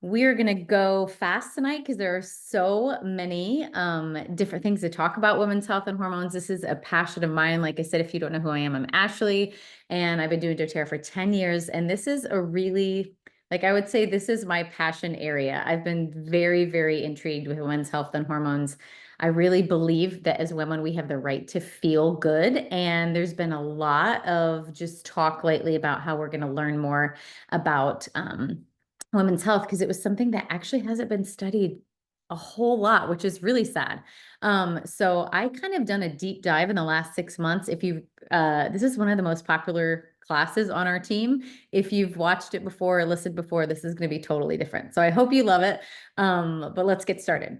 we're going to go fast tonight because there are so many different things to talk about women's health and hormones. This is a passion of mine. Like I said, if you don't know who I am, I'm Ashley, and I've been doing doTERRA for 10 years. And this is a really, like I would say, this is my passion area. I've been very, very intrigued with women's health and hormones. I really believe that as women, we have the right to feel good. And there's been a lot of just talk lately about how we're going to learn more about women's health because it was something that actually hasn't been studied a whole lot, which is really sad. So I kind of done a deep dive in the last 6 months. If you, this is one of the most popular classes on our team. If you've watched it before or listened before, this is going to be totally different. So I hope you love it. But let's get started.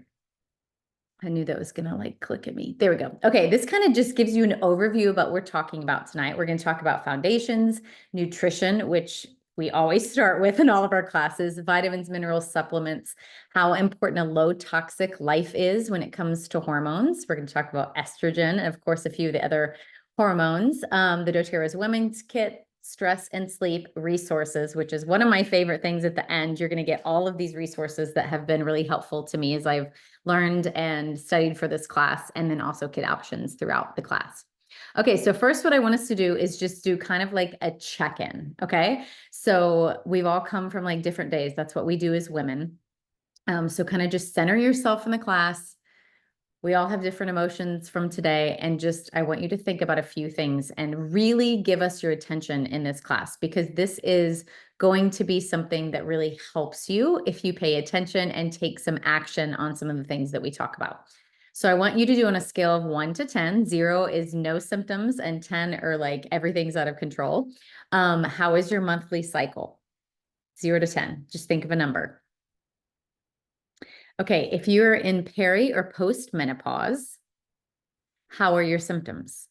I knew that was going to like click at me. There we go. Okay, this kind of just gives you an overview about what we're talking about tonight. We're going to talk about foundations, nutrition, which we always start with in all of our classes, vitamins, minerals, supplements, how important a low toxic life is when it comes to hormones. We're going to talk about estrogen and of course, a few of the other hormones. The doTERRA's Women's Kit, stress and sleep resources, which is one of my favorite things at the end. You're going to get all of these resources that have been really helpful to me as I've learned and studied for this class, and then also kit options throughout the class. Okay, so first what I want us to do is just do kind of like a check-in, okay? So we've all come from like different days. That's what we do as women. So kind of just center yourself in the class. We all have different emotions from today, and just I want you to think about a few things and really give us your attention in this class, because this is going to be something that really helps you if you pay attention and take some action on some of the things that we talk about. So I want you to do on a scale of 1 to 10. 0 is no symptoms and 10 are like everything's out of control. How is your monthly cycle? 0 to 10. Just think of a number. Okay, if you're in peri or post-menopause, how are your symptoms?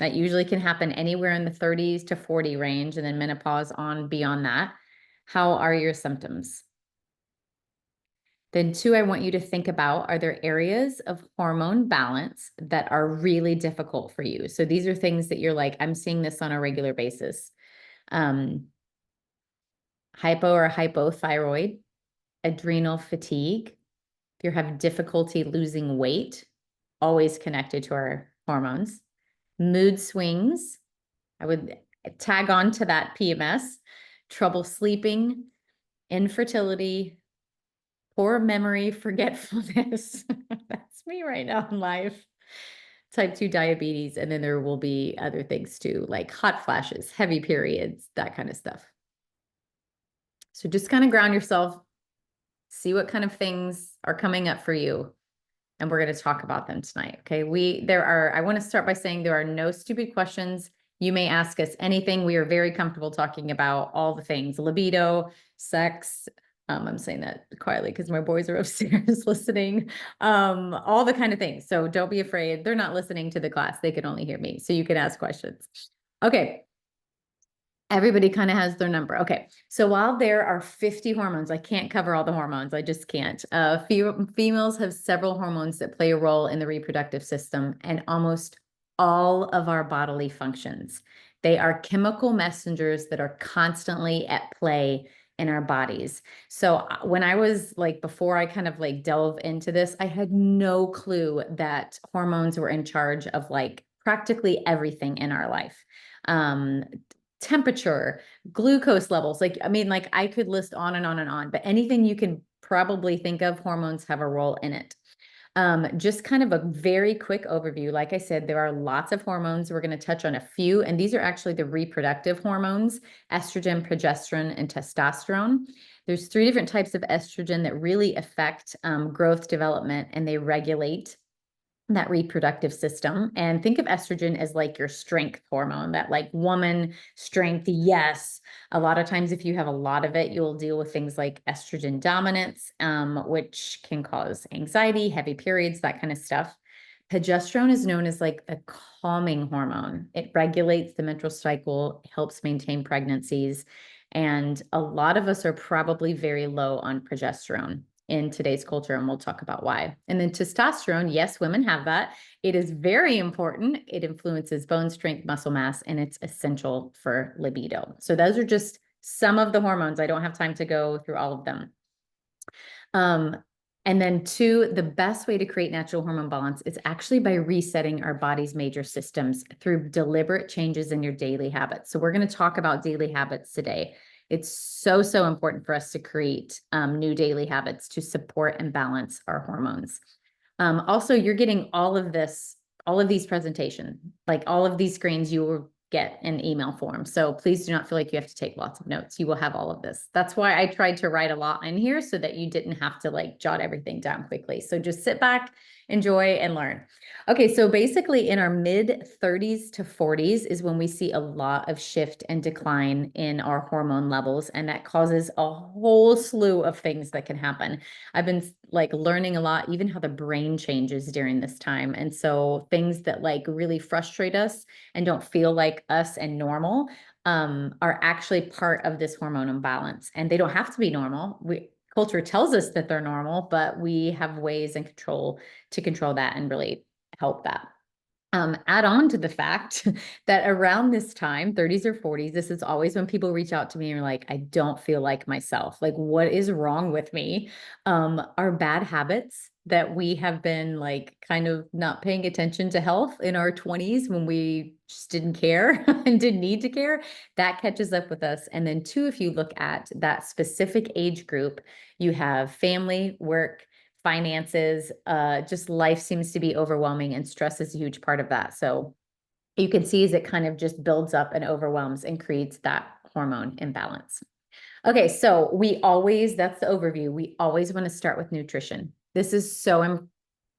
That usually can happen anywhere in the 30s to 40 range, and then menopause on beyond that. How are your symptoms? Then 2, I want you to think about, are there areas of hormone balance that are really difficult for you? So these are things that you're like, I'm seeing this on a regular basis. Hypo or hypothyroid, adrenal fatigue, if you have difficulty losing weight, always connected to our hormones. Mood swings, I would tag on to that PMS, trouble sleeping, infertility, poor memory, forgetfulness. That's me right now in life. Type 2 diabetes, and then there will be other things too, like hot flashes, heavy periods, that kind of stuff. So just kind of ground yourself, see what kind of things are coming up for you, and we're going to talk about them tonight. Okay. I want to start by saying there are no stupid questions. You may ask us anything. We are very comfortable talking about all the things, libido, sex. I'm saying that quietly because my boys are upstairs listening, all the kind of things. So don't be afraid. They're not listening to the class. They can only hear me. So you can ask questions. Okay. Everybody kind of has their number. Okay. So while there are 50 hormones, I can't cover all the hormones. I just can't. Females have several hormones that play a role in the reproductive system and almost all of our bodily functions. They are chemical messengers that are constantly at play in our bodies. So when I was like, before I kind of like delve into this, I had no clue that hormones were in charge of like practically everything in our life. Temperature, glucose levels. Like, I mean, like I could list on and on and on, but anything you can probably think of, hormones have a role in it. Just kind of a very quick overview. Like I said, there are lots of hormones. We're going to touch on a few, and these are actually the reproductive hormones: estrogen, progesterone, and testosterone. There's 3 different types of estrogen that really affect growth, development, and they regulate that reproductive system. And think of estrogen as like your strength hormone, that like woman strength. Yes. A lot of times, if you have a lot of it, you'll deal with things like estrogen dominance, which can cause anxiety, heavy periods, that kind of stuff. Progesterone is known as like the calming hormone. It regulates the menstrual cycle, helps maintain pregnancies. And a lot of us are probably very low on progesterone. in today's culture, and we'll talk about why. And then testosterone, yes, women have that. It is very important. It influences bone strength, muscle mass, and it's essential for libido. So those are just some of the hormones. I don't have time to go through all of them. And then two, the best way to create natural hormone balance is actually by resetting our body's major systems through deliberate changes in your daily habits. So we're going to talk about daily habits today. It's so, so important for us to create new daily habits to support and balance our hormones. Also, you're getting all of this, all of these presentations, like all of these screens, you will get an email form. So please do not feel like you have to take lots of notes. You will have all of this. That's why I tried to write a lot in here so that you didn't have to like jot everything down quickly. So just sit back, enjoy, and learn. Okay, so basically in our mid 30s to 40s is when we see a lot of shift and decline in our hormone levels, and that causes a whole slew of things that can happen. I've been like learning a lot, even how the brain changes during this time. And so things that like really frustrate us and don't feel like us and normal are actually part of this hormone imbalance. And they don't have to be normal. Culture tells us that they're normal, but we have ways and control to control that and really help that. Add on to the fact that around this time, 30s or 40s, this is always when people reach out to me and are like, I don't feel like myself. Like, what is wrong with me? Our bad habits that we have been like kind of not paying attention to health in our 20s when we just didn't care and didn't need to care, that catches up with us. And then two, if you look at that specific age group, you have family, work, finances, just life seems to be overwhelming, and stress is a huge part of that. So you can see as it kind of just builds up and overwhelms and creates that hormone imbalance. Okay, so that's the overview. We always want to start with nutrition. This is so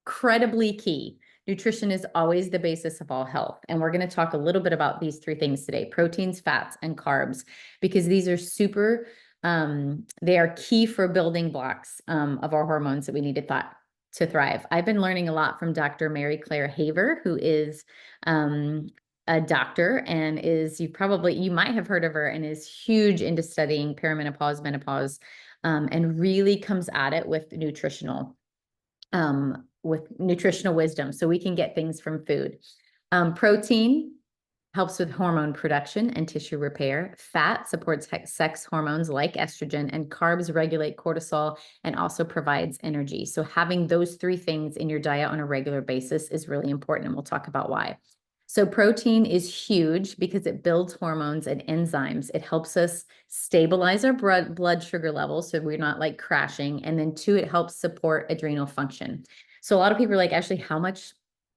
incredibly key. Nutrition is always the basis of all health. And we're going to talk a little bit about these three things today: proteins, fats, and carbs, because these are they are key for building blocks of our hormones that we need to thrive. I've been learning a lot from Dr. Mary Claire Haver, who is a doctor and you might have heard of her, and is huge into studying perimenopause, menopause, and really comes at it with nutritional wisdom, so we can get things from food. Protein helps with hormone production and tissue repair. Fat supports sex hormones like estrogen, and carbs regulate cortisol and also provides energy. So having those three things in your diet on a regular basis is really important, and we'll talk about why. So protein is huge because it builds hormones and enzymes. It helps us stabilize our blood sugar levels so we're not like crashing. And then two, it helps support adrenal function. So a lot of people are like, Ashley, how much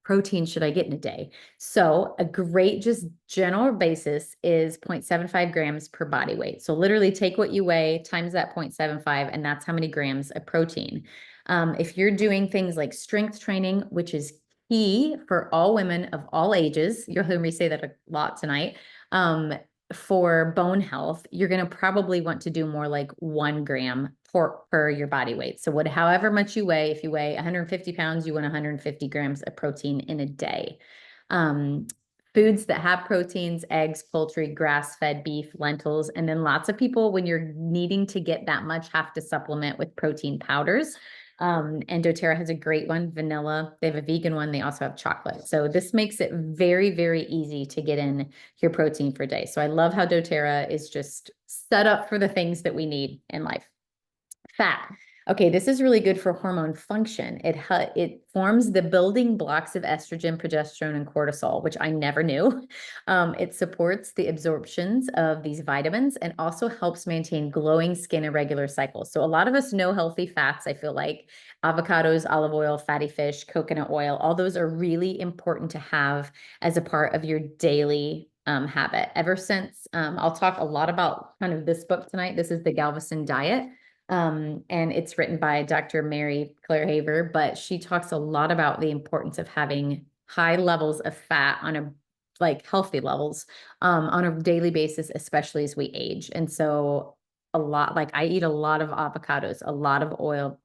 protein should I get in a day? So a great just general basis is 0.75 grams per body weight. So literally take what you weigh times that 0.75, and that's how many grams of protein. If you're doing things like strength training, which is key for all women of all ages, you'll hear me say that a lot tonight, for bone health, you're going to probably want to do more like 1 gram per your body weight. So however much you weigh, if you weigh 150 pounds, you want 150 grams of protein in a day. Foods that have proteins: eggs, poultry, grass-fed beef, lentils. And then lots of people, when you're needing to get that much, have to supplement with protein powders. And doTERRA has a great one, vanilla. They have a vegan one. They also have chocolate. So this makes it very, very easy to get in your protein for a day. So I love how doTERRA is just set up for the things that we need in life. Fat. Okay, this is really good for hormone function. It forms the building blocks of estrogen, progesterone, and cortisol, which I never knew. It supports the absorptions of these vitamins and also helps maintain glowing skin and regular cycles. So a lot of us know healthy fats. I feel like avocados, olive oil, fatty fish, coconut oil, all those are really important to have as a part of your daily habit. Ever since, I'll talk a lot about kind of this book tonight. This is the Galveston Diet. And it's written by Dr. Mary Claire Haver, but she talks a lot about the importance of having high levels of fat healthy levels, on a daily basis, especially as we age. And so I eat a lot of avocados, a lot of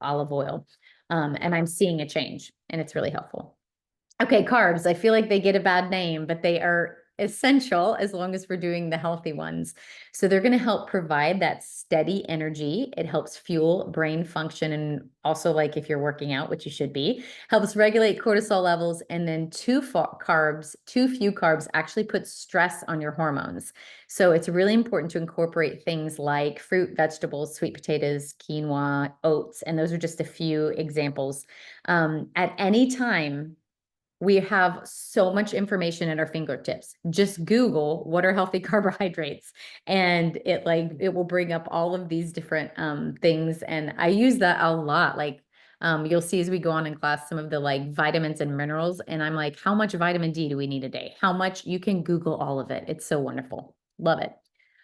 olive oil, and I'm seeing a change, and it's really helpful. Okay, carbs. I feel like they get a bad name, but they are essential as long as we're doing the healthy ones. So they're going to help provide that steady energy. It helps fuel brain function. And also, like if you're working out, which you should be, helps regulate cortisol levels. And then too few carbs actually put stress on your hormones. So it's really important to incorporate things like fruit, vegetables, sweet potatoes, quinoa, oats. And those are just a few examples. At any time, we have so much information at our fingertips. Just Google what are healthy carbohydrates, and it will bring up all of these different things. And I use that a lot. Like you'll see as we go on in class some of the like vitamins and minerals, and I'm like, how much vitamin D do we need a day? How much? You can Google all of it. It's so wonderful. Love it.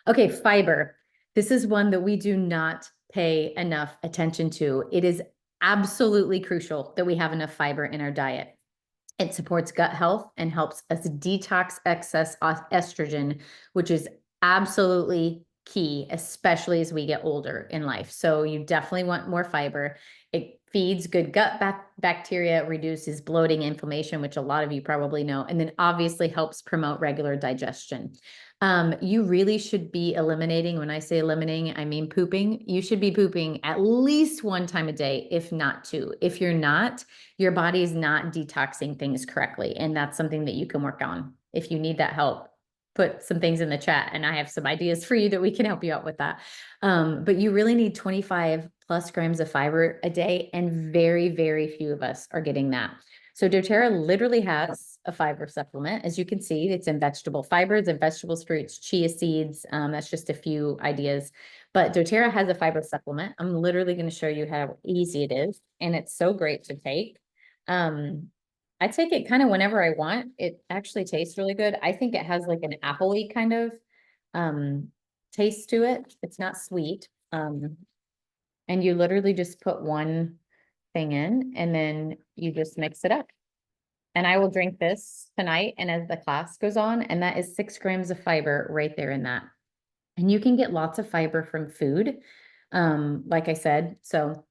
Okay, fiber. This is one that we do not pay enough attention to. It is absolutely crucial that we have enough fiber in our diet. It supports gut health and helps us detox excess estrogen, which is absolutely key, especially as we get older in life. So you definitely want more fiber. It feeds good gut bacteria, reduces bloating, inflammation, which a lot of you probably know, and then obviously helps promote regular digestion. You really should be eliminating. When I say eliminating, I mean pooping. You should be pooping at least one time a day, if not two. If you're not, your body is not detoxing things correctly. And that's something that you can work on. If you need that help, put some things in the chat and I have some ideas for you that we can help you out with that. But you really need 25 plus grams of fiber a day, and very, very few of us are getting that. So doTERRA literally has a fiber supplement. As you can see, it's in vegetable fibers and vegetables, fruits, chia seeds. That's just a few ideas. But doTERRA has a fiber supplement. I'm literally going to show you how easy it is. And it's so great to take. I take it kind of whenever I want. It actually tastes really good. I think it has like an apple-y kind of taste to it. It's not sweet. And you literally just put one thing in and then you just mix it up. And I will drink this tonight and as the class goes on, and that is 6 grams of fiber right there in that. And you can get lots of fiber from food, like I said. So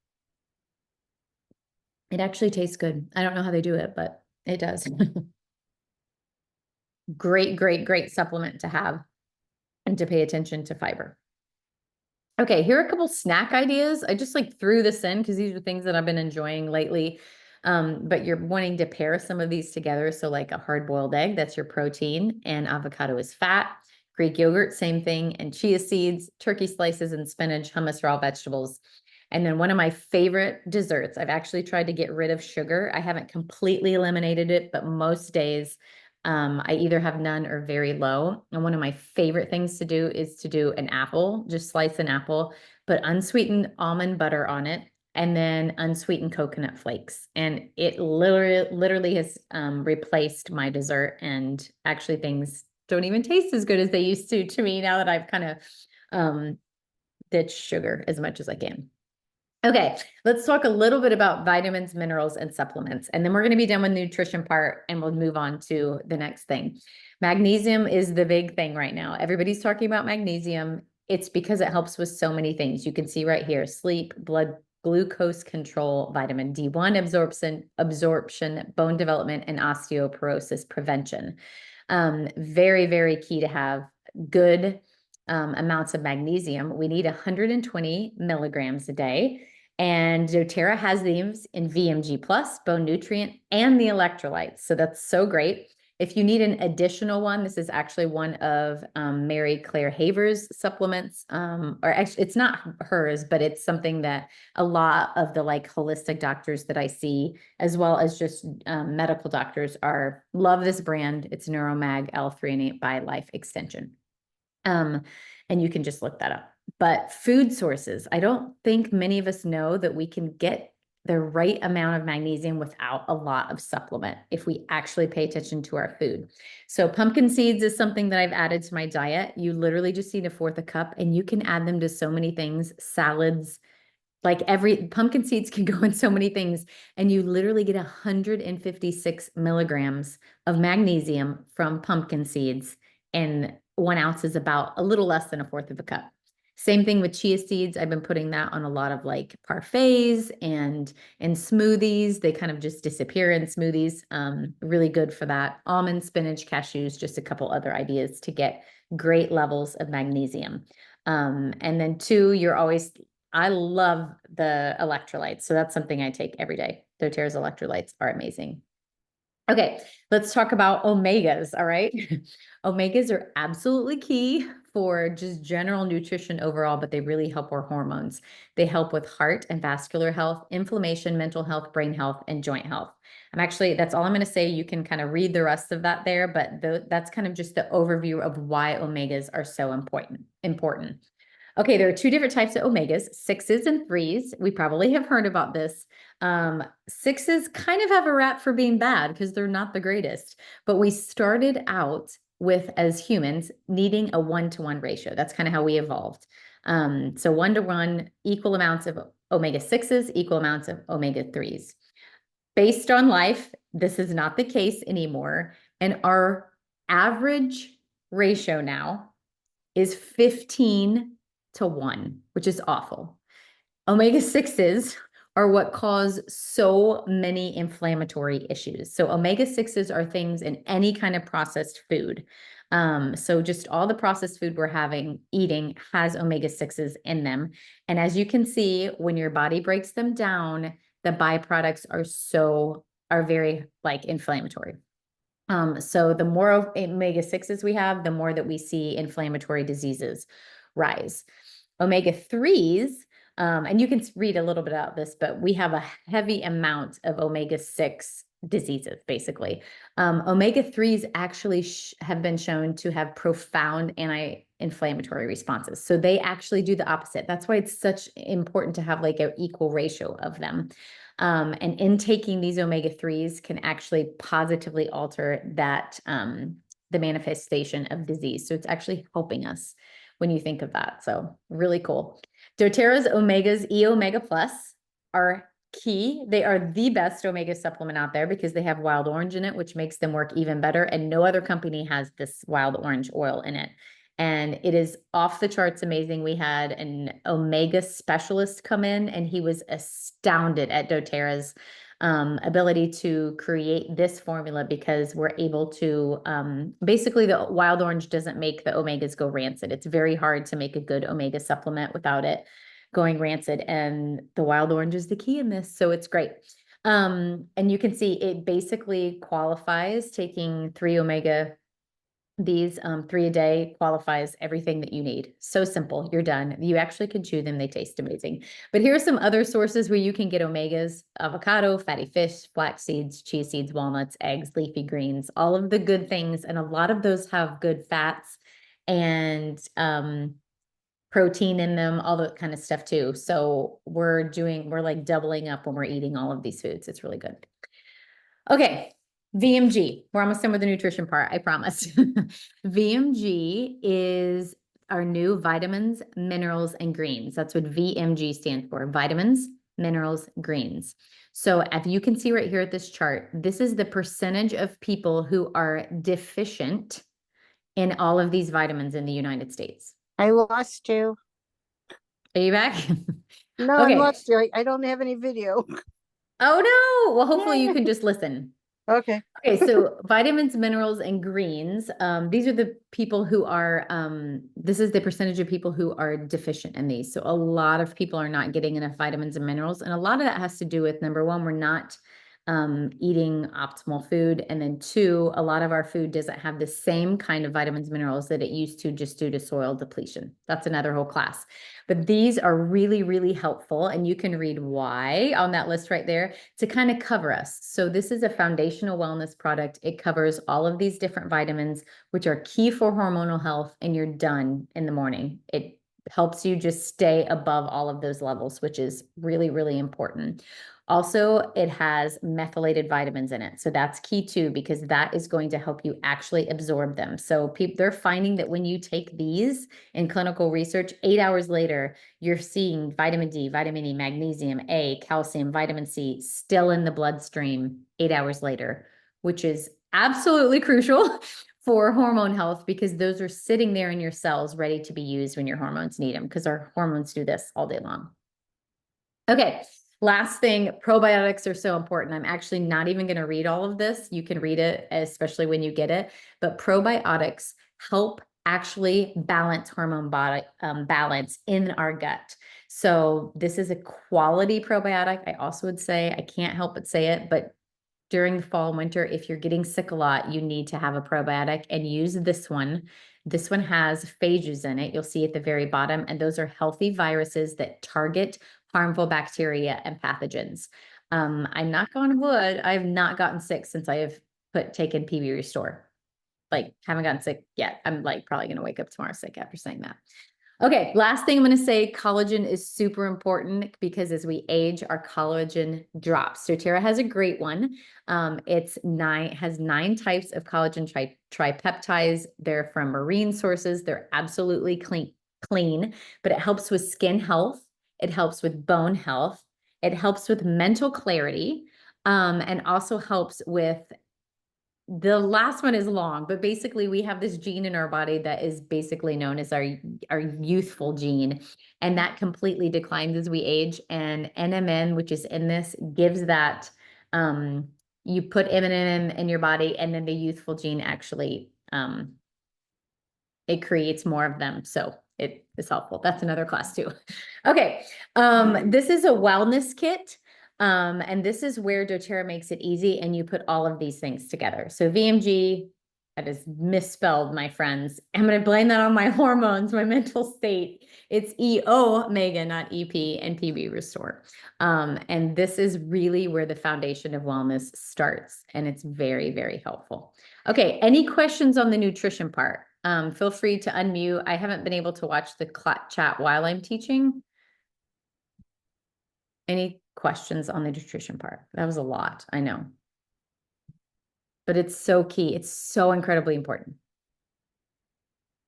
it actually tastes good. I don't know how they do it, but it does. Great, great, great supplement to have and to pay attention to fiber. Okay, here are a couple snack ideas. I just like threw this in because these are things that I've been enjoying lately. But you're wanting to pair some of these together. So like a hard-boiled egg, that's your protein, and avocado is fat. Greek yogurt, same thing, and chia seeds, turkey slices, and spinach, hummus, raw vegetables. And then one of my favorite desserts, I've actually tried to get rid of sugar. I haven't completely eliminated it, but most days I either have none or very low. And one of my favorite things to do is to do an apple, just slice an apple, put unsweetened almond butter on it, and then unsweetened coconut flakes. And it literally has replaced my dessert. And actually things don't even taste as good as they used to me now that I've kind of ditched sugar as much as I can. Okay, let's talk a little bit about vitamins, minerals, and supplements. And then we're going to be done with the nutrition part and we'll move on to the next thing. Magnesium is the big thing right now. Everybody's talking about magnesium. It's because it helps with so many things. You can see right here, sleep, blood glucose control, vitamin D1 absorption, bone development, and osteoporosis prevention. Very, very key to have good amounts of magnesium. We need 120 milligrams a day. And doTERRA has these in VMG plus, bone nutrient, and the electrolytes. So that's so great. If you need an additional one, this is actually one of Mary Claire Haver's supplements, or actually it's not hers, but it's something that a lot of the like holistic doctors that I see, as well as just medical doctors love this brand. It's Neuromag L-threonate by Life Extension. And you can just look that up. But food sources, I don't think many of us know that we can get the right amount of magnesium without a lot of supplement if we actually pay attention to our food. So pumpkin seeds is something that I've added to my diet. You literally just need 1/4 cup and you can add them to so many things, salads, like every pumpkin seeds can go in so many things, and you literally get 156 milligrams of magnesium from pumpkin seeds, and 1 ounce is about a little less than 1/4 of a cup. Same thing with chia seeds. I've been putting that on a lot of like parfaits and in smoothies. They kind of just disappear in smoothies. Really good for that. Almond, spinach, cashews, just a couple other ideas to get great levels of magnesium. And then two, I love the electrolytes. So that's something I take every day. doTERRA's electrolytes are amazing. Okay, let's talk about omegas, all right? Omegas are absolutely key for just general nutrition overall, but they really help our hormones. They help with heart and vascular health, inflammation, mental health, brain health, and joint health. That's all I'm going to say. You can kind of read the rest of that there, but that's kind of just the overview of why omegas are so important. Okay, there are two different types of omegas, 6s and 3s. We probably have heard about this. 6s kind of have a rap for being bad because they're not the greatest, but we started out with, as humans, needing a 1-to-1 ratio. That's kind of how we evolved. So 1-to-1, equal amounts of omega-6s, equal amounts of omega-3s. Based on life, this is not the case anymore. And our average ratio now is 15-to-1, which is awful. Omega-6s are what cause so many inflammatory issues. So omega-6s are things in any kind of processed food. So just all the processed food we're eating has omega-6s in them. And as you can see, when your body breaks them down, the byproducts are very like inflammatory. So the more omega-6s we have, the more that we see inflammatory diseases rise. Omega-3s, and you can read a little bit about this, but we have a heavy amount of omega-6 diseases, basically. Omega-3s actually have been shown to have profound anti-inflammatory responses. So they actually do the opposite. That's why it's such important to have like an equal ratio of them. And intaking these omega-3s can actually positively alter that, the manifestation of disease. So it's actually helping us when you think of that. So really cool. doTERRA's Omegas E Omega Plus are key. They are the best omega supplement out there because they have wild orange in it, which makes them work even better. And no other company has this wild orange oil in it. And it is off the charts amazing. We had an omega specialist come in and he was astounded at doTERRA's ability to create this formula because we're able to, basically the wild orange doesn't make the omegas go rancid. It's very hard to make a good omega supplement without it going rancid. And the wild orange is the key in this. So it's great. And you can see it basically qualifies taking 3 these 3 a day qualifies everything that you need. So simple, you're done. You actually can chew them. They taste amazing. But here are some other sources where you can get omegas: avocado, fatty fish, flax seeds, chia seeds, walnuts, eggs, leafy greens, all of the good things. And a lot of those have good fats and protein in them, all that kind of stuff too. So we're like doubling up when we're eating all of these foods. It's really good. Okay, VMG. We're almost done with the nutrition part, I promise. VMG is our new vitamins, minerals, and greens. That's what VMG stands for: vitamins, minerals, greens. So if you can see right here at this chart, this is the percentage of people who are deficient in all of these vitamins in the United States. I lost you. Are you back? No, I Okay. lost you. I don't have any video. Oh no. Well, hopefully you can just listen. Okay. Okay, so vitamins, minerals, and greens. These are the people who are, this is the percentage of people who are deficient in these. So a lot of people are not getting enough vitamins and minerals. And a lot of that has to do with, number one, we're not eating optimal food. And then two, a lot of our food doesn't have the same kind of vitamins, minerals that it used to just due to soil depletion. That's another whole class. But these are really, really helpful. And you can read why on that list right there to kind of cover us. So this is a foundational wellness product. It covers all of these different vitamins, which are key for hormonal health, and you're done in the morning. It helps you just stay above all of those levels, which is really, really important. Also, it has methylated vitamins in it. So that's key too, because that is going to help you actually absorb them. So they're finding that when you take these in clinical research, 8 hours later, you're seeing vitamin D, vitamin E, magnesium, A, calcium, vitamin C still in the bloodstream 8 hours later, which is absolutely crucial for hormone health because those are sitting there in your cells ready to be used when your hormones need them, because our hormones do this all day long. Okay, last thing, probiotics are so important. I'm actually not even going to read all of this. You can read it, especially when you get it. But probiotics help actually balance hormone body balance in our gut. So this is a quality probiotic. I also would say, I can't help but say it, but during the fall and winter, if you're getting sick a lot, you need to have a probiotic and use this one. This one has phages in it. You'll see at the very bottom, and those are healthy viruses that target harmful bacteria and pathogens. I'm not on wood. I have not gotten sick since I have taken PB Restore. Like, haven't gotten sick yet. I'm like probably going to wake up tomorrow sick after saying that. Okay, last thing I'm going to say, collagen is super important because as we age, our collagen drops. doTERRA has a great one. Has 9 types of collagen tripeptides. They're from marine sources. They're absolutely clean, but it helps with skin health. It helps with bone health. It helps with mental clarity, and also helps with the last one is long, but basically we have this gene in our body that is basically known as our youthful gene, and that completely declines as we age. And NMN, which is in this, gives that, you put NMN in your body, and then the youthful gene actually, it creates more of them. So it is helpful. That's another class too. Okay. This is a wellness kit. And this is where doTERRA makes it easy, and you put all of these things together. So VMG, that is misspelled, my friends. I'm going to blame that on my hormones, my mental state. It's EO-MEGA, not EP, and PB Restore. And this is really where the foundation of wellness starts, and it's very, very helpful. Okay, any questions on the nutrition part? Feel free to unmute. I haven't been able to watch the chat while I'm teaching. Any questions on the nutrition part? That was a lot, I know. But it's so key. It's so incredibly important.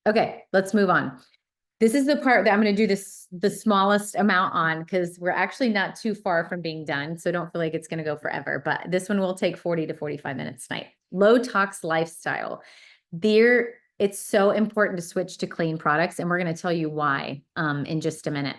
Okay, let's move on. This is the part that I'm going to do the smallest amount on, because we're actually not too far from being done. So don't feel like it's going to go forever, but this one will take 40 to 45 minutes tonight. Low tox lifestyle. It's so important to switch to clean products, and we're going to tell you why in just a minute.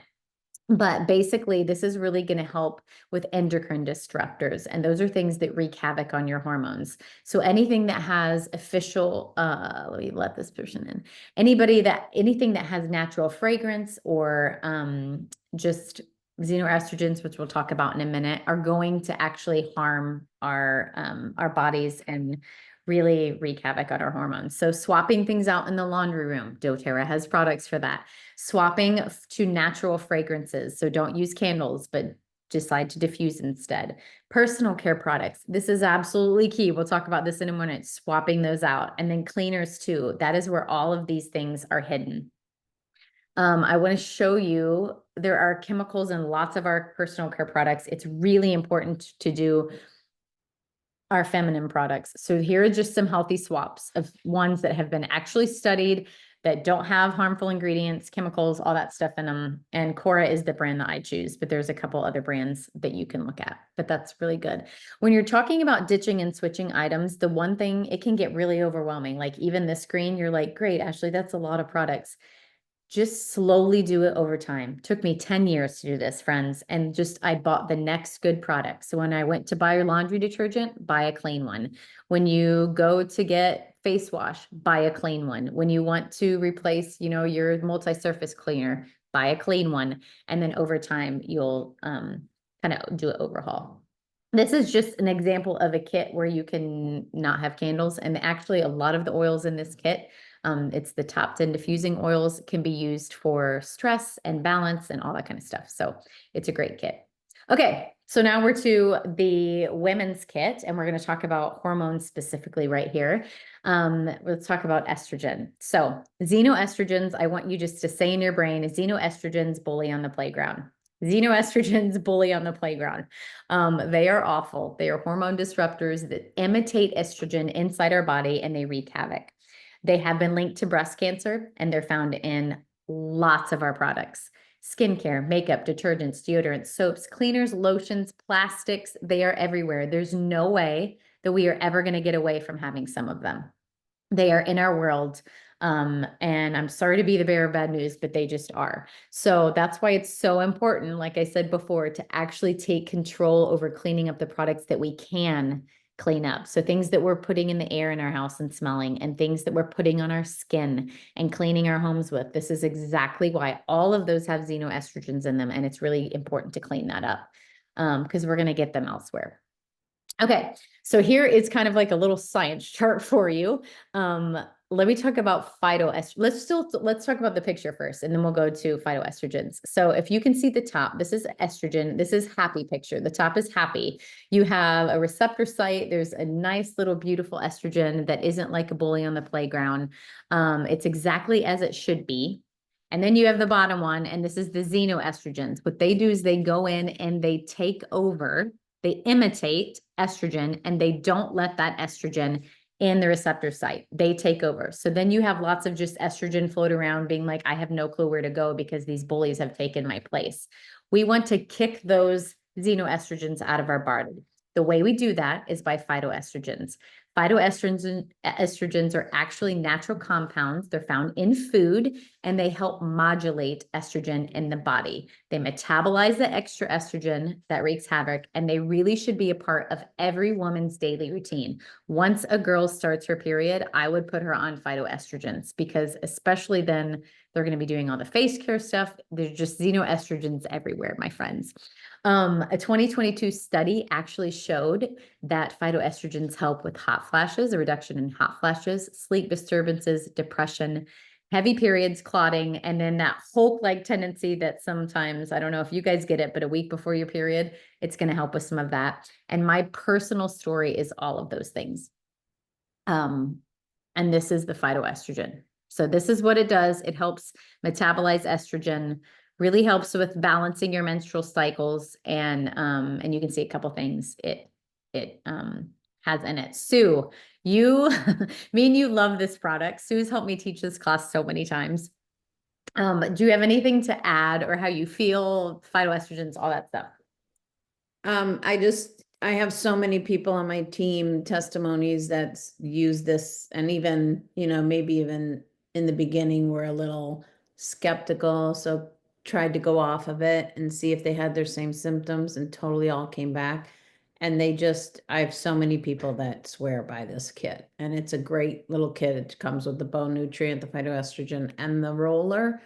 But basically, this is really going to help with endocrine disruptors, and those are things that wreak havoc on your hormones. So anything that has let me let this person in. Anything that has natural fragrance or just xenoestrogens, which we'll talk about in a minute, are going to actually harm our bodies and really wreak havoc on our hormones. So swapping things out in the laundry room, doTERRA has products for that. Swapping to natural fragrances. So don't use candles, but decide to diffuse instead. Personal care products. This is absolutely key. We'll talk about this in a minute, swapping those out. And then cleaners too. That is where all of these things are hidden. I want to show you, there are chemicals in lots of our personal care products. It's really important to do our feminine products. So here are just some healthy swaps of ones that have been actually studied, that don't have harmful ingredients, chemicals, all that stuff in them. And Cora is the brand that I choose, but there's a couple other brands that you can look at, but that's really good. When you're talking about ditching and switching items, the one thing, it can get really overwhelming. Like even this screen, you're like, great, Ashley, that's a lot of products. Just slowly do it over time. Took me 10 years to do this, friends. And just, I bought the next good product. So when I went to buy your laundry detergent, buy a clean one. When you go to get face wash, buy a clean one. When you want to replace, your multi-surface cleaner, buy a clean one. And then over time, you'll kind of do an overhaul. This is just an example of a kit where you can not have candles. And actually a lot of the oils in this kit, it's the top 10 diffusing oils, can be used for stress and balance and all that kind of stuff. So it's a great kit. Okay, so now we're to the women's kit, and we're going to talk about hormones specifically right here. Let's talk about estrogen. So xenoestrogens, I want you just to say in your brain, xenoestrogens bully on the playground. Xenoestrogens bully on the playground. They are awful. They are hormone disruptors that imitate estrogen inside our body, and they wreak havoc. They have been linked to breast cancer, and they're found in lots of our products. Skincare, makeup, detergents, deodorants, soaps, cleaners, lotions, plastics, they are everywhere. There's no way that we are ever going to get away from having some of them. They are in our world. And I'm sorry to be the bearer of bad news, but they just are. So that's why it's so important, like I said before, to actually take control over cleaning up the products that we can clean up. So things that we're putting in the air in our house and smelling, and things that we're putting on our skin and cleaning our homes with. This is exactly why all of those have xenoestrogens in them. And it's really important to clean that up because we're going to get them elsewhere. Okay, so here is kind of like a little science chart for you. Let me talk about phytoestrogens. Let's talk about the picture first, and then we'll go to phytoestrogens. So if you can see the top, this is estrogen. This is happy picture. The top is happy. You have a receptor site. There's a nice little beautiful estrogen that isn't like a bully on the playground. It's exactly as it should be. And then you have the bottom one, and this is the xenoestrogens. What they do is they go in and they take over. They imitate estrogen, and they don't let that estrogen in the receptor site. They take over. So then you have lots of just estrogen float around being like, I have no clue where to go because these bullies have taken my place. We want to kick those xenoestrogens out of our body. The way we do that is by phytoestrogens. Phytoestrogens are actually natural compounds. They're found in food, and they help modulate estrogen in the body. They metabolize the extra estrogen that wreaks havoc, and they really should be a part of every woman's daily routine. Once a girl starts her period, I would put her on phytoestrogens because especially then they're going to be doing all the face care stuff. There's just xenoestrogens everywhere, my friends. A 2022 study actually showed that phytoestrogens help with hot flashes, a reduction in hot flashes, sleep disturbances, depression, heavy periods, clotting, and then that Hulk-like tendency that sometimes, I don't know if you guys get it, but a week before your period, it's going to help with some of that. And my personal story is all of those things. And this is the phytoestrogen. So this is what it does. It helps metabolize estrogen, really helps with balancing your menstrual cycles. And you can see a couple things it has in it. Sue, you, me and you love this product. Sue's helped me teach this class so many times. Do you have anything to add, or how you feel, phytoestrogens, all that stuff? I have so many people on my team, testimonies that use this, and even, maybe even in the beginning were a little skeptical, so tried to go off of it and see if they had their same symptoms, and totally all came back. And I have so many people that swear by this kit, and it's a great little kit. It comes with the bone nutrient, the phytoestrogen, and the roller,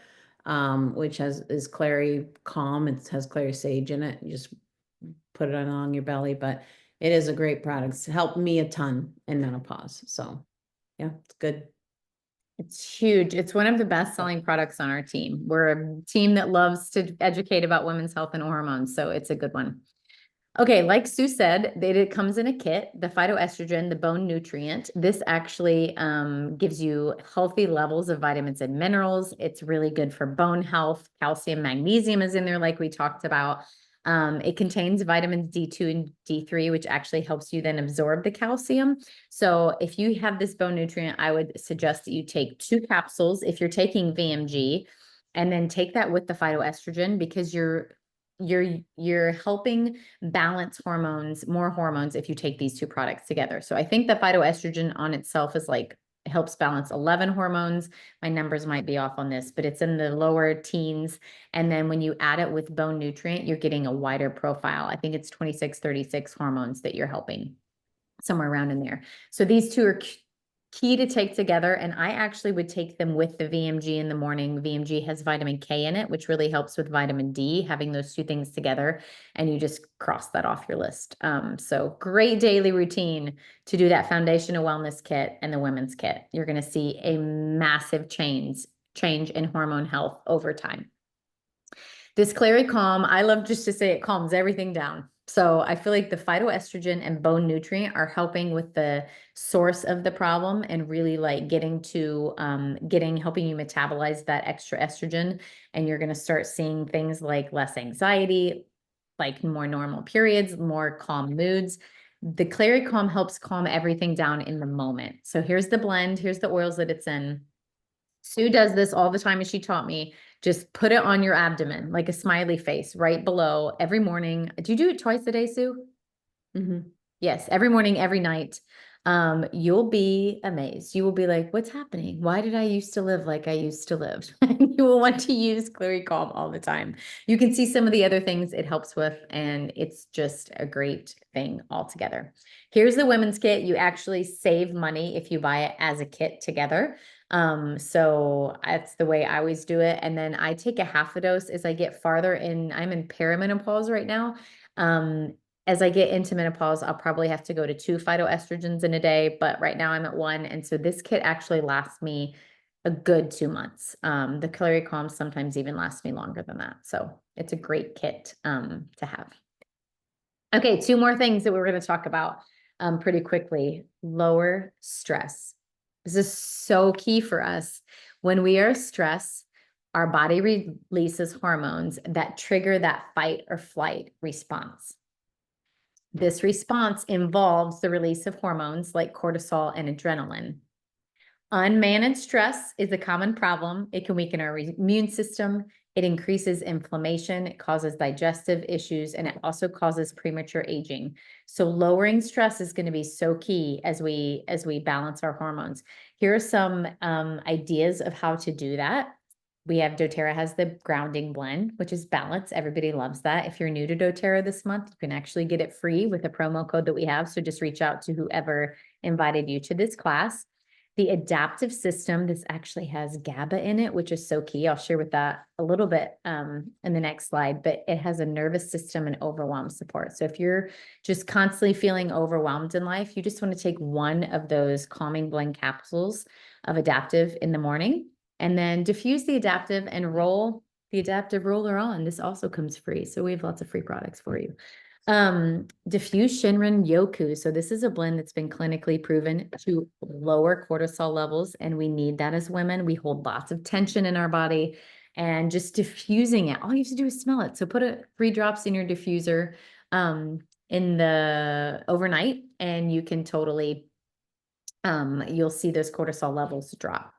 which is Clary Calm. It has Clary Sage in it. You just put it on your belly, but it is a great product. It's helped me a ton in menopause. So yeah, it's good. It's huge. It's one of the best selling products on our team. We're a team that loves to educate about women's health and hormones. So it's a good one. Okay, like Sue said, it comes in a kit, the phytoestrogen, the bone nutrient. This actually gives you healthy levels of vitamins and minerals. It's really good for bone health. Calcium, magnesium is in there, like we talked about. It contains vitamins D2 and D3, which actually helps you then absorb the calcium. So if you have this bone nutrient, I would suggest that you take 2 capsules if you're taking VMG, and then take that with the phytoestrogen, because you're helping balance more hormones if you take these 2 products together. So I think the phytoestrogen on itself is like, it helps balance 11 hormones. My numbers might be off on this, but it's in the lower teens. And then when you add it with bone nutrient, you're getting a wider profile. I think it's 26, 36 hormones that you're helping, somewhere around in there. So these 2 are key to take together, and I actually would take them with the VMG in the morning. VMG has vitamin K in it, which really helps with vitamin D, having those 2 things together, and you just cross that off your list. So great daily routine to do that foundational wellness kit and the women's kit. You're going to see a massive change in hormone health over time. This Clary Calm, I love just to say it calms everything down. So I feel like the phytoestrogen and bone nutrient are helping with the source of the problem, and really like helping you metabolize that extra estrogen. And you're going to start seeing things like less anxiety, like more normal periods, more calm moods. The Clary Calm helps calm everything down in the moment. So here's the blend. Here's the oils that it's in. Sue does this all the time, as she taught me. Just put it on your abdomen, like a smiley face right below every morning. Do you do it twice a day, Sue? Mm-hmm. Yes, every morning, every night. You'll be amazed. You will be like, what's happening? Why did I used to live like I used to live? And you will want to use Clary Calm all the time. You can see some of the other things it helps with, and it's just a great thing altogether. Here's the women's kit. You actually save money if you buy it as a kit together. So that's the way I always do it. And then I take a half a dose as I get farther in. I'm in perimenopause right now. As I get into menopause, I'll probably have to go to 2 phytoestrogens in a day, but right now I'm at 1. And so this kit actually lasts me a good 2 months. The Clary Calm sometimes even lasts me longer than that. So it's a great kit to have. Okay, 2 more things that we're going to talk about pretty quickly. Lower stress. This is so key for us. When we are stressed, our body releases hormones that trigger that fight or flight response. This response involves the release of hormones like cortisol and adrenaline. Unmanaged stress is a common problem. It can weaken our immune system. It increases inflammation. It causes digestive issues, and it also causes premature aging. So lowering stress is going to be so key as we balance our hormones. Here are some ideas of how to do that. We have doTERRA has the grounding blend, which is balance. Everybody loves that. If you're new to doTERRA this month, you can actually get it free with a promo code that we have. So just reach out to whoever invited you to this class. The adaptive system, this actually has GABA in it, which is so key. I'll share with that a little bit in the next slide, but it has a nervous system and overwhelm support. So if you're just constantly feeling overwhelmed in life, you just want to take one of those calming blend capsules of adaptive in the morning, and then diffuse the adaptive and roll the adaptive roller on. This also comes free. So we have lots of free products for you. Diffuse Shinrin Yoku. So this is a blend that's been clinically proven to lower cortisol levels, and we need that as women. We hold lots of tension in our body, and just diffusing it, all you have to do is smell it. So put 3 drops in your diffuser in the overnight, and you can totally you'll see those cortisol levels drop.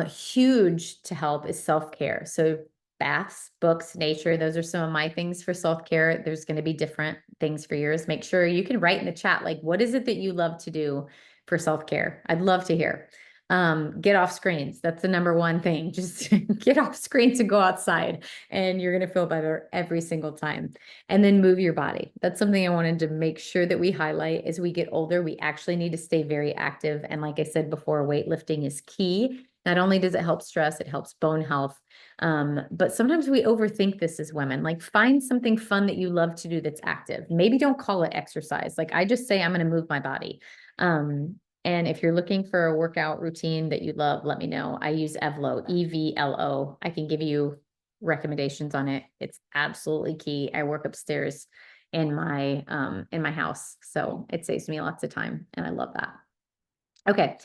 Huge to help is self-care. So baths, books, nature, those are some of my things for self-care. There's going to be different things for yours. Make sure you can write in the chat, like, what is it that you love to do for self-care? I'd love to hear. Get off screens. That's the number one thing. Just get off screens and go outside, and you're going to feel better every single time. And then move your body. That's something I wanted to make sure that we highlight. As we get older, we actually need to stay very active. And like I said before, weightlifting is key. Not only does it help stress, it helps bone health. But sometimes we overthink this as women. Like, find something fun that you love to do that's active. Maybe don't call it exercise. Like, I just say I'm going to move my body. And if you're looking for a workout routine that you love, let me know. I use Evlo, EVLO. I can give you recommendations on it. It's absolutely key. I work upstairs in my house, so it saves me lots of time, and I love that. Okay.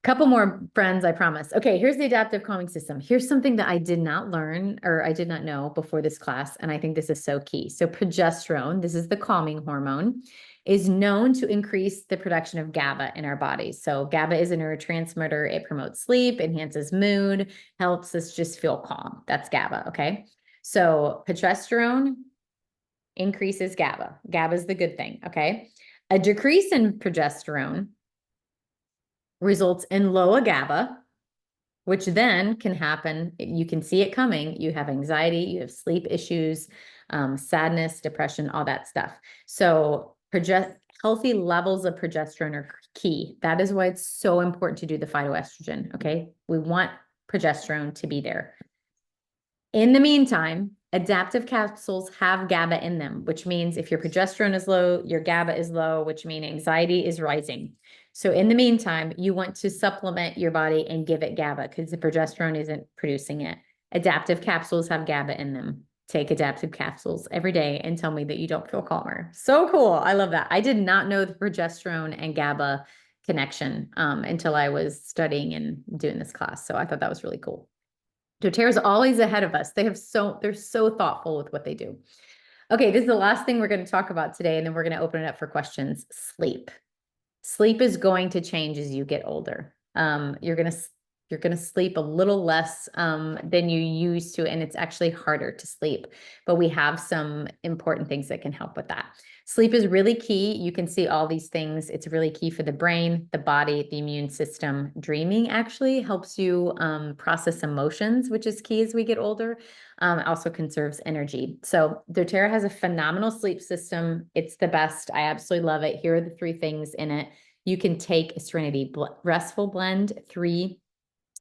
Couple more, friends, I promise. Okay, here's the adaptive calming system. Here's something that I did not learn, or I did not know before this class, and I think this is so key. So progesterone, this is the calming hormone, is known to increase the production of GABA in our bodies. So GABA is a neurotransmitter. It promotes sleep, enhances mood, helps us just feel calm. That's GABA, okay? So progesterone increases GABA. GABA is the good thing, okay? A decrease in progesterone results in low GABA, which then can happen. You can see it coming. You have anxiety, you have sleep issues, sadness, depression, all that stuff. So healthy levels of progesterone are key. That is why it's so important to do the phytoestrogen, okay? We want progesterone to be there. In the meantime, adaptive capsules have GABA in them, which means if your progesterone is low, your GABA is low, which means anxiety is rising. So in the meantime, you want to supplement your body and give it GABA because the progesterone isn't producing it. Adaptive capsules have GABA in them. Take adaptive capsules every day and tell me that you don't feel calmer. So cool. I love that. I did not know the progesterone and GABA connection until I was studying and doing this class. So I thought that was really cool. doTERRA is always ahead of us. They're so thoughtful with what they do. Okay, this is the last thing we're going to talk about today, and then we're going to open it up for questions. Sleep. Sleep is going to change as you get older. You're going to You're going to sleep a little less than you used to, and it's actually harder to sleep. But we have some important things that can help with that. Sleep is really key. You can see all these things. It's really key for the brain, the body, the immune system. Dreaming actually helps you process emotions, which is key as we get older. Also conserves energy. So doTERRA has a phenomenal sleep system. It's the best. I absolutely love it. Here are the 3 things in it. You can take a Serenity Restful Blend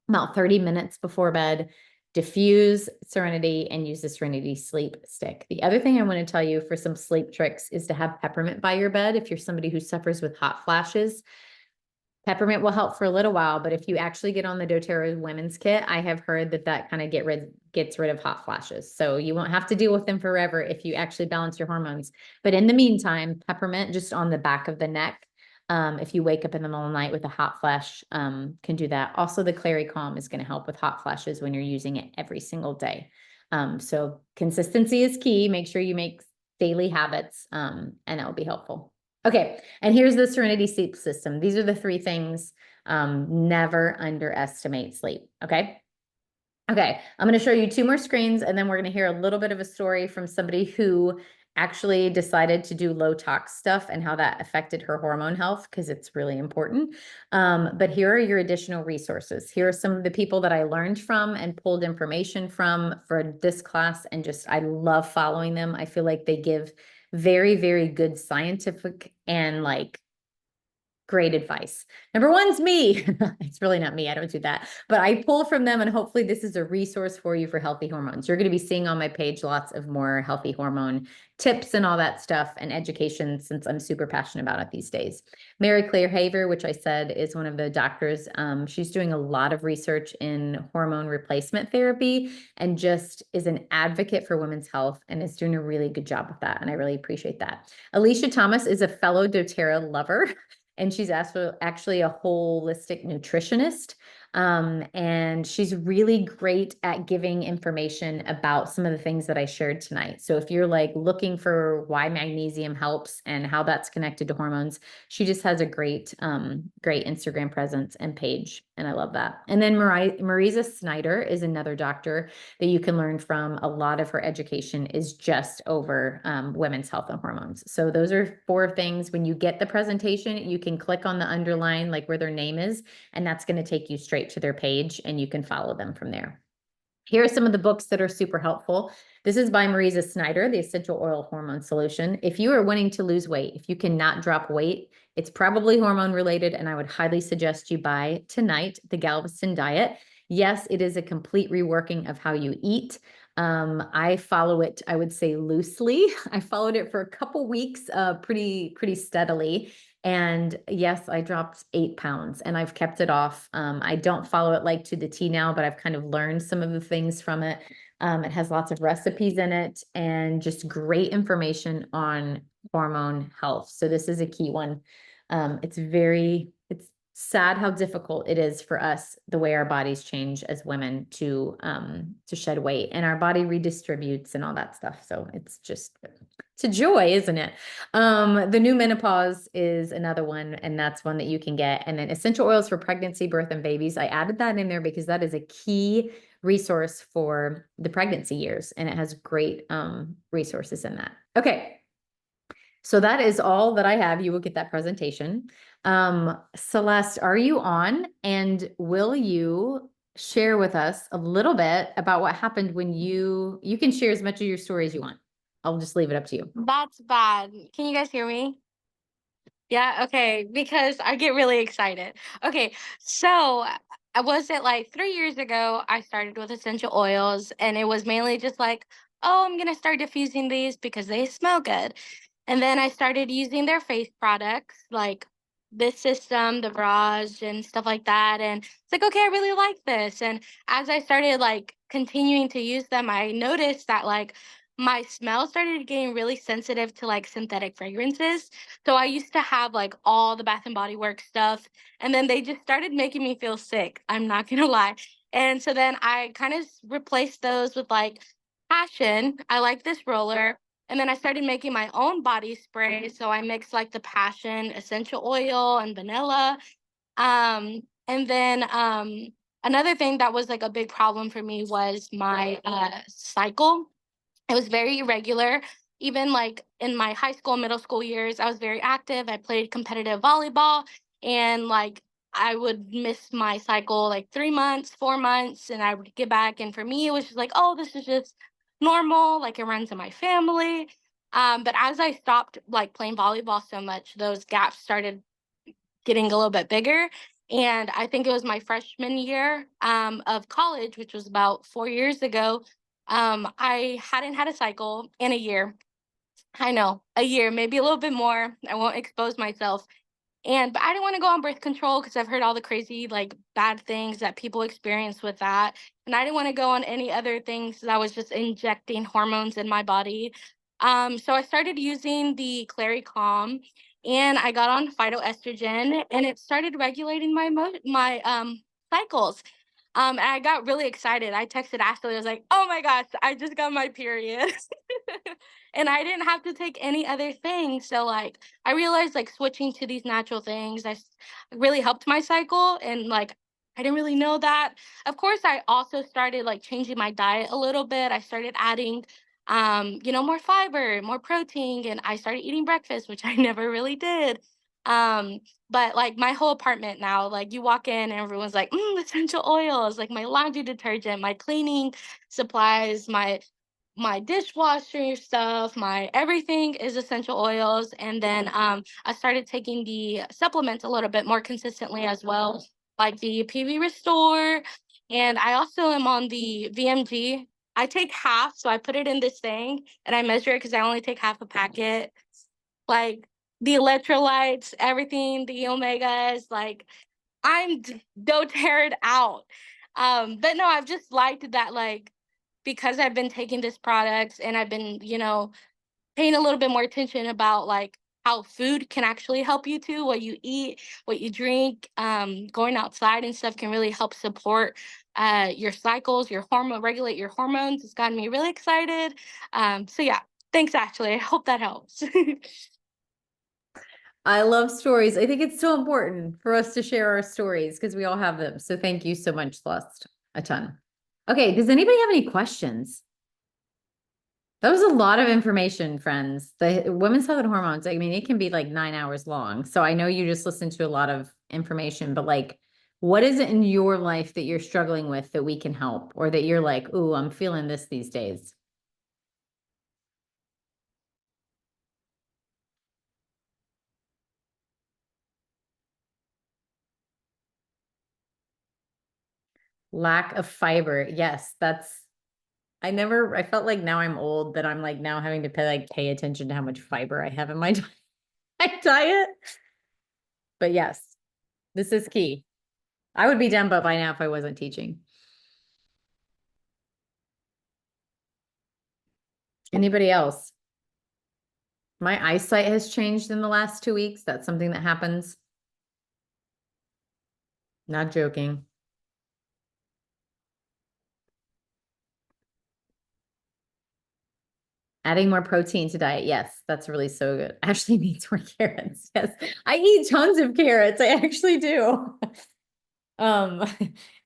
about 30 minutes before bed, diffuse Serenity, and use the Serenity Sleep Stick. The other thing I want to tell you for some sleep tricks is to have peppermint by your bed. If you're somebody who suffers with hot flashes, peppermint will help for a little while, but if you actually get on the doTERRA women's kit, I have heard that kind of gets rid of hot flashes. So you won't have to deal with them forever if you actually balance your hormones. But in the meantime, peppermint just on the back of the neck, if you wake up in the middle of the night with a hot flash, can do that. Also, the Clary Calm is going to help with hot flashes when you're using it every single day. So consistency is key. Make sure you make daily habits, and that will be helpful. Okay, and here's the Serenity Sleep System. These are the 3 things. Never underestimate sleep, okay? Okay, I'm going to show you 2 more screens, and then we're going to hear a little bit of a story from somebody who actually decided to do low tox stuff and how that affected her hormone health, because it's really important. But here are your additional resources. Here are some of the people that I learned from and pulled information from for this class, and just I love following them. I feel like they give very, very good scientific and like great advice. Number 1's me. It's really not me. I don't do that, but I pull from them, and hopefully this is a resource for you for healthy hormones. You're going to be seeing on my page lots of more healthy hormone tips and all that stuff and education, since I'm super passionate about it these days. Mary Claire Haver, which I said is one of the doctors, she's doing a lot of research in hormone replacement therapy and just is an advocate for women's health and is doing a really good job with that. And I really appreciate that. Alicia Thomas is a fellow doTERRA lover. And she's actually a holistic nutritionist. And she's really great at giving information about some of the things that I shared tonight. So if you're like looking for why magnesium helps and how that's connected to hormones, she just has a great Instagram presence and page. And I love that. And then Marisa Snyder is another doctor that you can learn from. A lot of her education is just over women's health and hormones. So those are 4 things. When you get the presentation, you can click on the underline, like where their name is, and that's going to take you straight to their page, and you can follow them from there. Here are some of the books that are super helpful. This is by Marisa Snyder, The Essential Oil Hormone Solution. If you are wanting to lose weight, if you cannot drop weight, it's probably hormone related, and I would highly suggest you buy tonight the Galveston Diet. Yes, it is a complete reworking of how you eat. I follow it, I would say loosely. I followed it for a couple weeks, pretty steadily. And yes, I dropped 8 pounds and I've kept it off. I don't follow it like to the T now, but I've kind of learned some of the things from it. It has lots of recipes in it and just great information on hormone health. So this is a key one. It's sad how difficult it is for us, the way our bodies change as women to shed weight, and our body redistributes and all that stuff. So it's a joy, isn't it? The New Menopause is another one, and that's one that you can get. And then Essential Oils for Pregnancy, Birth, and Babies. I added that in there because that is a key resource for the pregnancy years, and it has great resources in that. Okay. So that is all that I have. You will get that presentation. Celeste, are you on? And will you share with us a little bit about what happened when you can share as much of your story as you want. I'll just leave it up to you. That's bad. Can you guys hear me? Yeah, okay, because I get really excited. Okay, so was it like 3 years ago? I started with essential oils, and it was mainly just like, oh, I'm gonna start diffusing these because they smell good. And then I started using their face products like this system, the Barrage, and stuff like that. And it's like, okay, I really like this. And as I started like continuing to use them, I noticed that like my smell started getting really sensitive to like synthetic fragrances. So I used to have like all the Bath and Body Works stuff, and then they just started making me feel sick. I'm not gonna lie. And so then I kind of replaced those with like Passion. I like this roller. And then I started making my own body spray. So I mixed like the Passion essential oil and vanilla. And then another thing that was like a big problem for me was my cycle. It was very irregular. Even like in my high school, middle school years, I was very active. I played competitive volleyball, and like I would miss my cycle like 3 months, 4 months, and I would get back. And for me, it was just like, oh, this is just normal. Like it runs in my family. But as I stopped like playing volleyball so much, those gaps started getting a little bit bigger. And I think it was my freshman year of college, which was about 4 years ago. I hadn't had a cycle in a year. I know, a year, maybe a little bit more. I won't expose myself. But I didn't want to go on birth control because I've heard all the crazy, like bad things that people experience with that. And I didn't want to go on any other things that was just injecting hormones in my body. So I started using the Clary Calm, and I got on phytoestrogen, and it started regulating my cycles. And I got really excited. I texted Ashley. I was like, "Oh my gosh, I just got my period," and I didn't have to take any other thing. So like, I realized like switching to these natural things, really helped my cycle, and like I didn't really know that. Of course, I also started like changing my diet a little bit. I started adding, more fiber, more protein, and I started eating breakfast, which I never really did. But like my whole apartment now, like you walk in and everyone's like, essential oils, like my laundry detergent, my cleaning supplies, my dishwasher stuff, my everything is essential oils. And then I started taking the supplements a little bit more consistently as well, like the PV Restore. And I also am on the VMG. I take half, so I put it in this thing and I measure it because I only take half a packet. Like the electrolytes, everything, the omegas, like doTERRA'd out. But no, I've just liked that, like, because I've been taking this product and I've been, paying a little bit more attention about like how food can actually help you too, what you eat, what you drink, going outside and stuff can really help support your cycles, your hormone, regulate your hormones. It's gotten me really excited. So yeah, thanks Ashley. I hope that helps. I love stories. I think it's so important for us to share our stories because we all have them. So thank you so much, Celeste. A ton. Okay, does anybody have any questions? That was a lot of information, friends. The women's health and hormones, I mean, it can be like 9 hours long. So I know you just listened to a lot of information, but like, what is it in your life that you're struggling with that we can help, or that you're like, ooh, I'm feeling this these days? Lack of fiber. Yes, I felt like now I'm old that I'm like now having to pay attention to how much fiber I have in my my diet. But yes, this is key. I would be done by now if I wasn't teaching. Anybody else? My eyesight has changed in the last 2 weeks. That's something that happens. Not joking. Adding more protein to diet. Yes, that's really so good. Ashley needs more carrots. Yes, I eat tons of carrots. I actually do. Um,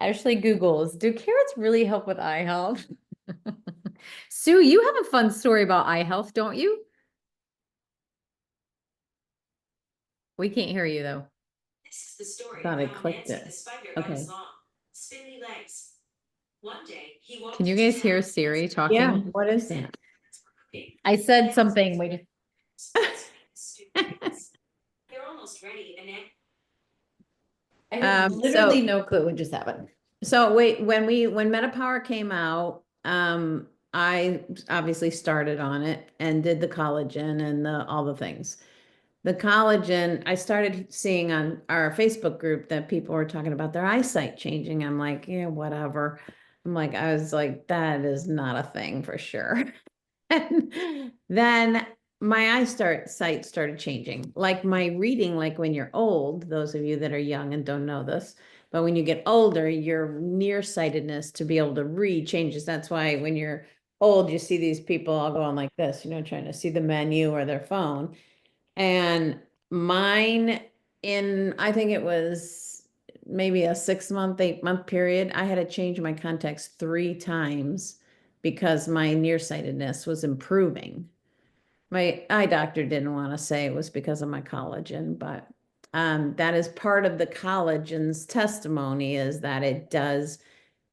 Ashley Googles, do carrots really help with eye health? Sue, you have a fun story about eye health, don't you? We can't hear you though. This is the story Thought I of how clicked Nancy it. the spider Okay. got his long, spindly legs. One day, he walked Can you into guys hear town Siri as the talking? Yeah, what is that? parents were cooking. I said Nancy's something. Wait. stupid kids. They're almost ready, and then I have So- literally no clue what just happened. So wait, when MetaPower came out, I obviously started on it and did the collagen and all the things. The collagen, I started seeing on our Facebook group that people were talking about their eyesight changing. I'm like, yeah, whatever. I was like, that is not a thing for sure. And then my sight started changing. Like my reading, like when you're old, those of you that are young and don't know this, but when you get older, your nearsightedness to be able to read changes. That's why when you're old, you see these people all going like this, trying to see the menu or their phone. And mine I think it was maybe a 6-month, 8-month period, I had to change my contacts 3 times because my nearsightedness was improving. My eye doctor didn't want to say it was because of my collagen, but that is part of the collagen's testimony, is that it does,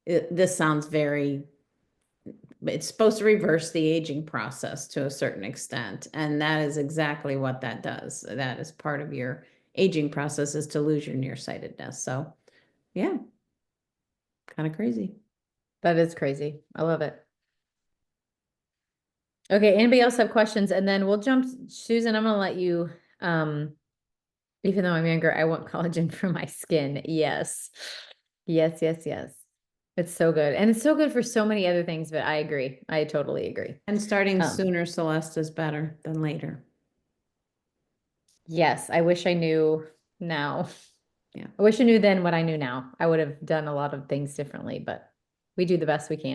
this sounds very, it's supposed to reverse the aging process to a certain extent. And that is exactly what that does. That is part of your aging process, is to lose your nearsightedness. So yeah, kind of crazy. That is crazy. I love it. Okay, anybody else have questions? And then we'll jump, Susan, I'm gonna let you, even though I'm younger, I want collagen for my skin. Yes. Yes, yes, yes. It's so good. And it's so good for so many other things, but I agree. I totally agree. And starting Um, sooner, Celeste, is better than later. Yes, I wish I knew now. Yeah. I wish I knew then what I knew now. I would have done a lot of things differently, but we do the best we can.